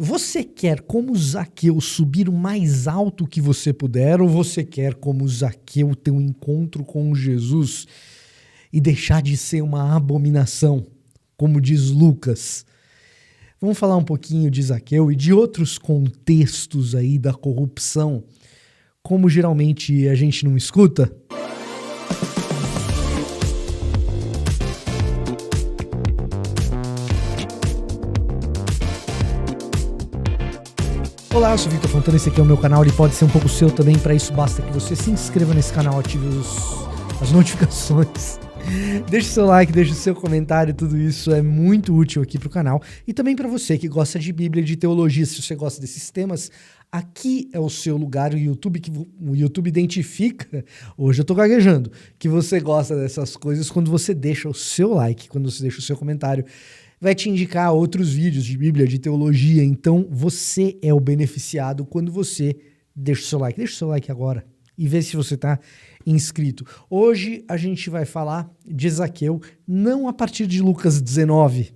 Você quer, como Zaqueu, subir o mais alto que você puder, ou você quer, como Zaqueu, ter um encontro com Jesus e deixar de ser uma abominação, como diz Lucas? Vamos falar um pouquinho de Zaqueu e de outros contextos aí da corrupção, como geralmente a gente não escuta? Olá, eu sou o Victor Fontana, esse aqui é o meu canal, ele pode ser um pouco seu também, para isso basta que você se inscreva nesse canal, ative as notificações, deixe o seu like, deixe o seu comentário, tudo isso é muito útil aqui para o canal, e também para você que gosta de Bíblia e de teologia, se você gosta desses temas, aqui é o seu lugar, o YouTube identifica, hoje eu tô gaguejando, que você gosta dessas coisas quando você deixa o seu like, quando você deixa o seu comentário, vai te indicar outros vídeos de Bíblia, de teologia, então você é o beneficiado quando você deixa o seu like. Deixa o seu like agora e vê se você está inscrito. Hoje a gente vai falar de Zaqueu, não a partir de Lucas 19,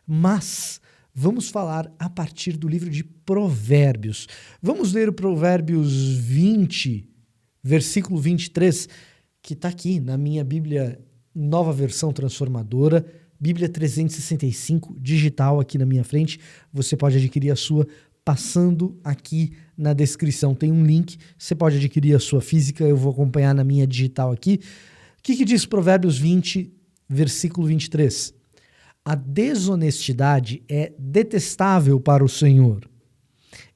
mas vamos falar a partir do livro de Provérbios. Vamos ler o Provérbios 20, versículo 23, que está aqui na minha Bíblia, nova versão transformadora, Bíblia 365 digital aqui na minha frente. Você pode adquirir a sua passando aqui na descrição. Tem um link, você pode adquirir a sua física, eu vou acompanhar na minha digital aqui. O que diz Provérbios 20, versículo 23? A desonestidade é detestável para o Senhor.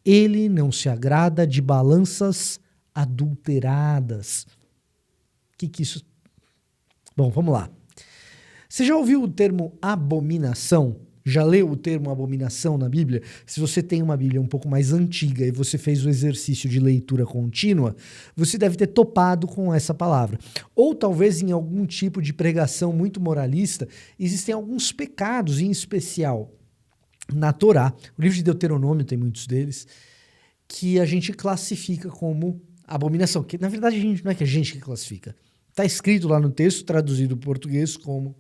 Ele não se agrada de balanças adulteradas. O que isso... Bom, vamos lá. Você já ouviu o termo abominação? Já leu o termo abominação na Bíblia? Se você tem uma Bíblia um pouco mais antiga e você fez o exercício de leitura contínua, você deve ter topado com essa palavra. Ou talvez em algum tipo de pregação muito moralista, existem alguns pecados em especial na Torá, o livro de Deuteronômio tem muitos deles, que a gente classifica como abominação. Que na verdade não é que a gente que classifica. Está escrito lá no texto, traduzido para o português como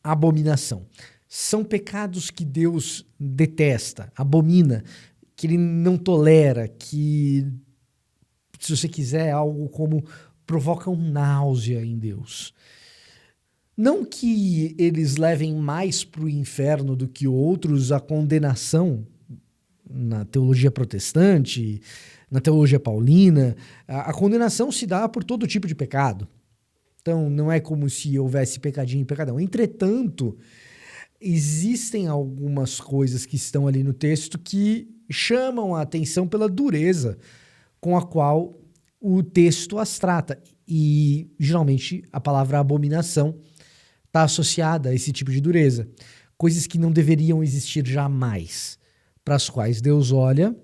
abominação. São pecados que Deus detesta, abomina, que ele não tolera, que, se você quiser, é algo como provocam náusea em Deus. Não que eles levem mais para o inferno do que outros, a condenação na teologia protestante, na teologia paulina, a condenação se dá por todo tipo de pecado. Então, não é como se houvesse pecadinho e pecadão. Entretanto, existem algumas coisas que estão ali no texto que chamam a atenção pela dureza com a qual o texto as trata. E, geralmente, a palavra abominação está associada a esse tipo de dureza. Coisas que não deveriam existir jamais, para as quais Deus olha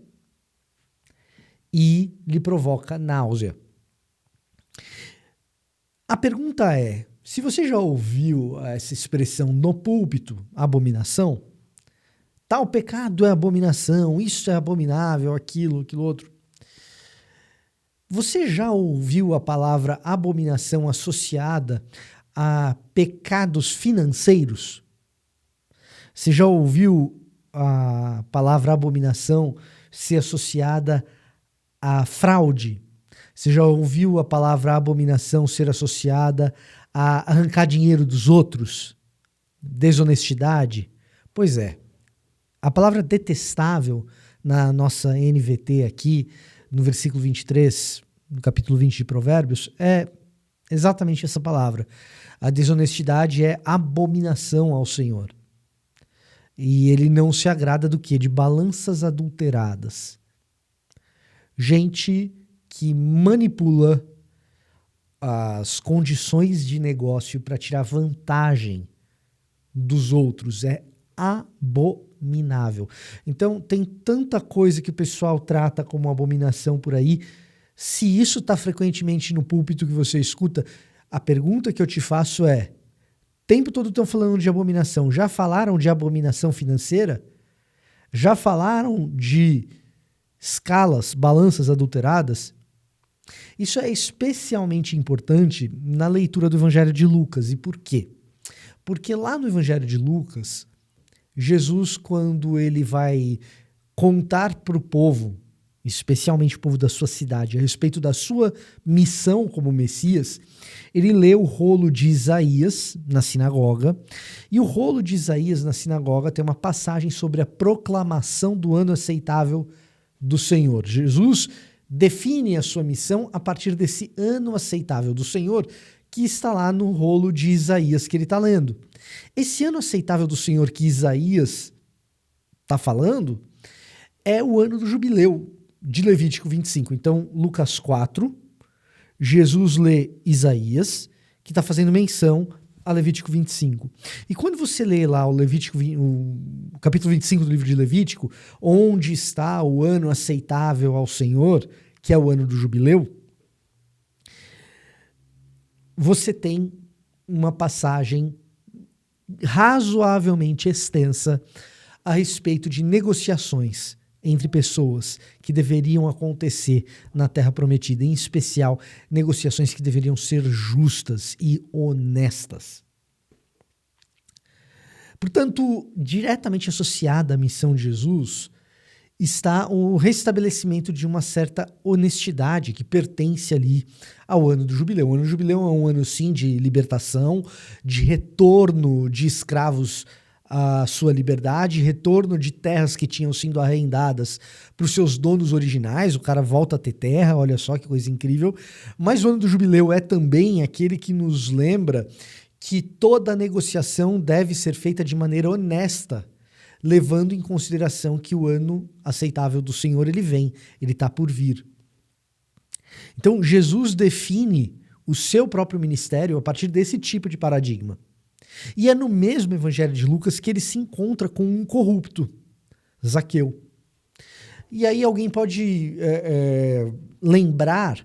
e lhe provoca náusea. A pergunta é, se você já ouviu essa expressão no púlpito, abominação, tal pecado é abominação, isso é abominável, aquilo outro. Você já ouviu a palavra abominação associada a pecados financeiros? Você já ouviu a palavra abominação ser associada a fraude? Você já ouviu a palavra abominação ser associada a arrancar dinheiro dos outros? Desonestidade? Pois é. A palavra detestável na nossa NVT aqui, no versículo 23, no capítulo 20 de Provérbios, é exatamente essa palavra. A desonestidade é abominação ao Senhor. E ele não se agrada do quê? De balanças adulteradas. Gente que manipula as condições de negócio para tirar vantagem dos outros. É abominável. Então, tem tanta coisa que o pessoal trata como abominação por aí. Se isso está frequentemente no púlpito que você escuta, a pergunta que eu te faço é, o tempo todo estão falando de abominação. Já falaram de abominação financeira? Já falaram de escalas, balanças adulteradas? Isso é especialmente importante na leitura do Evangelho de Lucas. E por quê? Porque lá no Evangelho de Lucas, Jesus, quando ele vai contar para o povo, especialmente o povo da sua cidade, a respeito da sua missão como Messias, ele lê o rolo de Isaías na sinagoga, e o rolo de Isaías na sinagoga tem uma passagem sobre a proclamação do ano aceitável do Senhor. Jesus define a sua missão a partir desse ano aceitável do Senhor, que está lá no rolo de Isaías que ele está lendo. Esse ano aceitável do Senhor que Isaías está falando é o ano do jubileu de Levítico 25. Então, Lucas 4, Jesus lê Isaías, que está fazendo menção a Levítico 25. E quando você lê lá o capítulo 25 do livro de Levítico, onde está o ano aceitável ao Senhor, que é o ano do jubileu, você tem uma passagem razoavelmente extensa a respeito de negociações entre pessoas que deveriam acontecer na Terra Prometida, em especial negociações que deveriam ser justas e honestas. Portanto, diretamente associada à missão de Jesus está o restabelecimento de uma certa honestidade que pertence ali ao ano do jubileu. O ano do jubileu é um ano, sim, de libertação, de retorno de escravos à sua liberdade, retorno de terras que tinham sido arrendadas para os seus donos originais. O cara volta a ter terra, olha só que coisa incrível. Mas o ano do jubileu é também aquele que nos lembra que toda negociação deve ser feita de maneira honesta, levando em consideração que o ano aceitável do Senhor ele está por vir. Então Jesus define o seu próprio ministério a partir desse tipo de paradigma. E é no mesmo Evangelho de Lucas que ele se encontra com um corrupto, Zaqueu. E aí alguém pode lembrar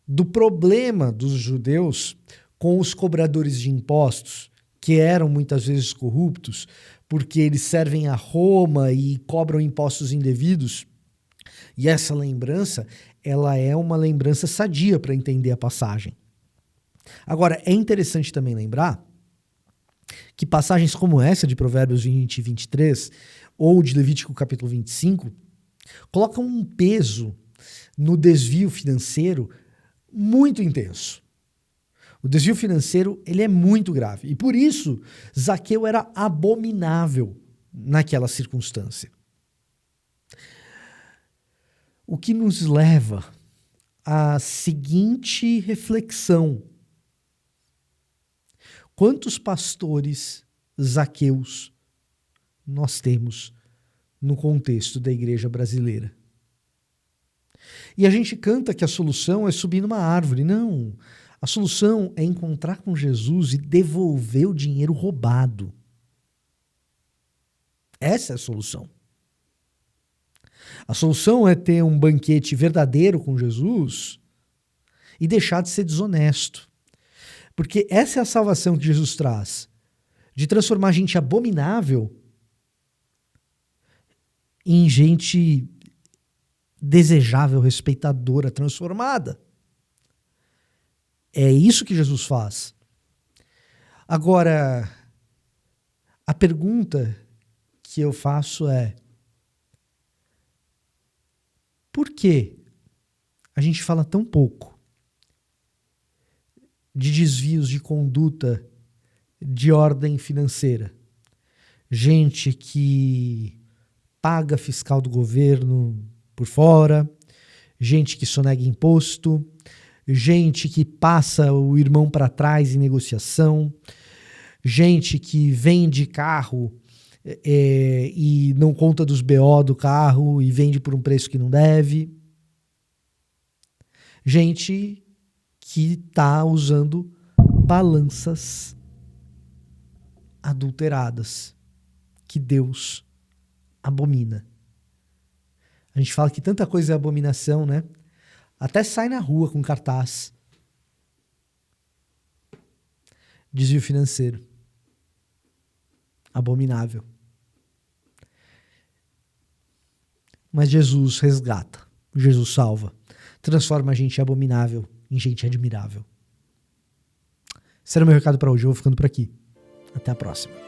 do problema dos judeus com os cobradores de impostos, que eram muitas vezes corruptos, porque eles servem a Roma e cobram impostos indevidos. E essa lembrança, ela é uma lembrança sadia para entender a passagem. Agora, é interessante também lembrar que passagens como essa de Provérbios 20 e 23, ou de Levítico capítulo 25, colocam um peso no desvio financeiro muito intenso. O desvio financeiro ele é muito grave. E por isso, Zaqueu era abominável naquela circunstância. O que nos leva à seguinte reflexão: quantos pastores Zaqueus nós temos no contexto da igreja brasileira? E a gente canta que a solução é subir numa árvore. Não. A solução é encontrar com Jesus e devolver o dinheiro roubado. Essa é a solução. A solução é ter um banquete verdadeiro com Jesus e deixar de ser desonesto. Porque essa é a salvação que Jesus traz, de transformar gente abominável em gente desejável, respeitadora, transformada. É isso que Jesus faz. Agora, a pergunta que eu faço é: por que a gente fala tão pouco de desvios de conduta de ordem financeira? Gente que paga fiscal do governo por fora, gente que sonega imposto, gente que passa o irmão para trás em negociação, gente que vende carro e não conta dos BO do carro e vende por um preço que não deve. Gente que está usando balanças adulteradas, que Deus abomina. A gente fala que tanta coisa é abominação, né? Até sai na rua com cartaz. Desvio financeiro. Abominável. Mas Jesus resgata. Jesus salva. Transforma a gente abominável em gente admirável. Esse era o meu recado para hoje. Eu vou ficando por aqui. Até a próxima.